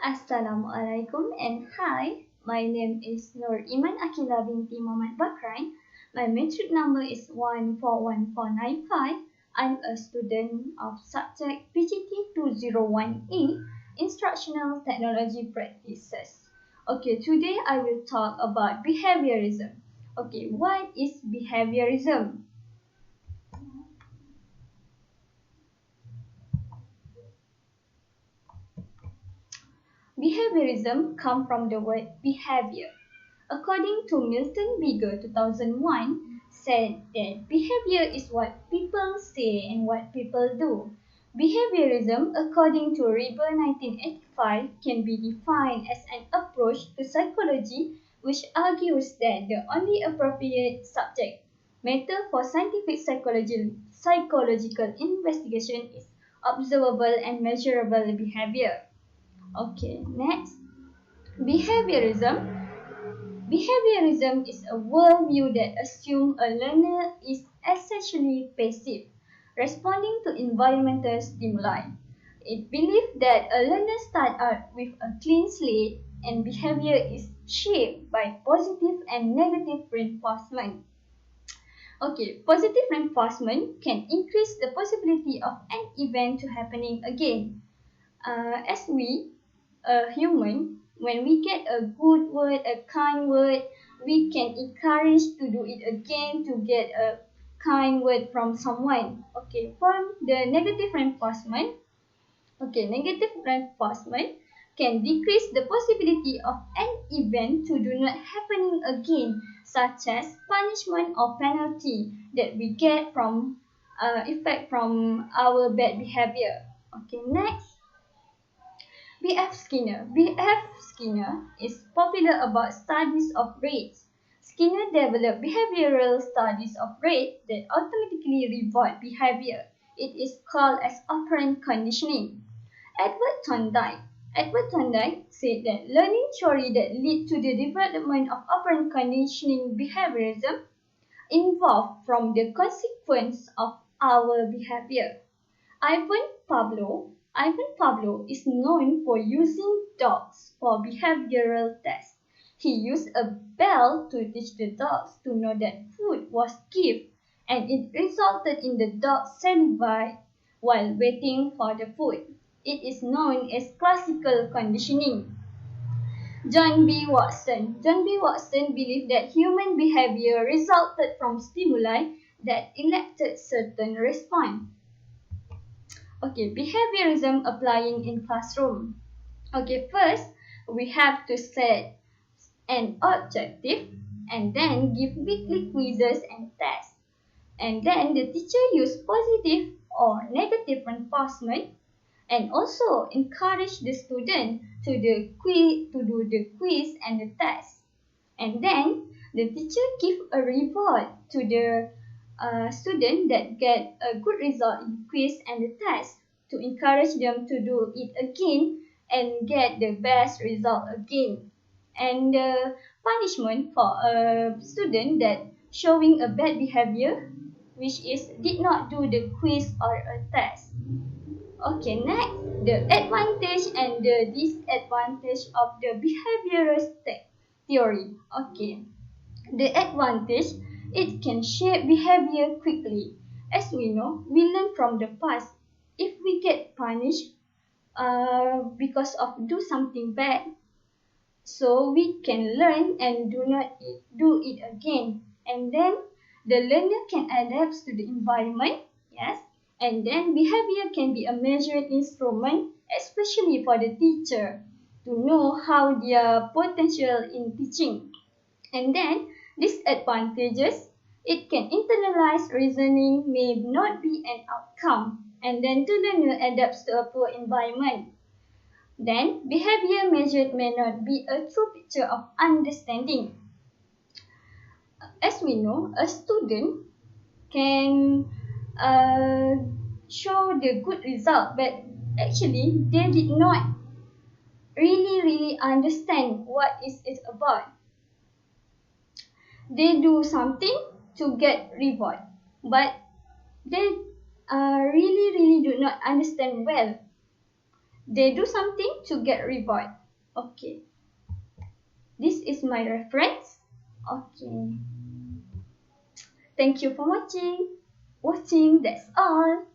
Assalamualaikum and hi, my name is Iman AQIILLAH binti Mohd Bakhran. My metric number is 141495. I'm a student of subject PGT 201E, Instructional Technology Practices. Okay, today I will talk about behaviorism. Okay, what is behaviorism? Behaviorism comes from the word behavior. According to Milton Bigger 2001, said that behavior is what people say and what people do. Behaviorism, according to Reber 1985, can be defined as an approach to psychology which argues that the only appropriate subject matter for scientific psychological investigation is observable and measurable behavior. Okay, next. Behaviorism. Behaviorism is a worldview that assumes a learner is essentially passive, responding to environmental stimuli. It believes that a learner starts out with a clean slate and behavior is shaped by positive and negative reinforcement. Okay, positive reinforcement can increase the possibility of an event to happening again. As we, a human, when we get a good word, a kind word, we can encourage to do it again to get a kind word from someone. Okay, from the negative reinforcement, negative reinforcement can decrease the possibility of an event to do not happening again, such as punishment or penalty that we get from effect from our bad behavior. Okay, next. B.F. Skinner. B.F. Skinner is popular about studies of rates. Skinner developed behavioral studies of rates that automatically reward behavior. It is called as operant conditioning. Edward Thorndike. Edward Thorndike said that learning theory that lead to the development of operant conditioning behaviorism involve from the consequence of our behavior. Ivan Pavlov is known for using dogs for behavioral tests. He used a bell to teach the dogs to know that food was gift, and it resulted in the dogs salivate while waiting for the food. It is known as classical conditioning. John B. Watson. John B. Watson believed that human behavior resulted from stimuli that elicted certain response. Okay, behaviorism applying in classroom. Okay, first we have to set an objective and then give weekly quizzes and tests. And then the teacher use positive or negative reinforcement and also encourage the student to do the quiz and the test. And then the teacher give a reward to the student that get a good result in quiz and the test to encourage them to do it again and get the best result again. And the punishment for a student that showing a bad behavior, which is did not do the quiz or a test. Okay, next, the advantage and the disadvantage of the behavioral theory. Okay, the advantage, it can shape behavior quickly. As we know, we learn from the past. If we get punished because of do something bad, so we can learn and do not do it again. And then the learner can adapt to the environment, yes. And then behavior can be a measured instrument, especially for the teacher, to know how their potential in teaching. And then disadvantages, it can internalize reasoning may not be an outcome, and then the learner adapts to a poor environment. Then behavior measured may not be a true picture of understanding. As we know, a student can show the good result, but actually they did not really understand what is it about. They do something to get reward, but they really do not understand well. They do something to get reward. Okay. This is my reference. Okay. Thank you for watching. That's all.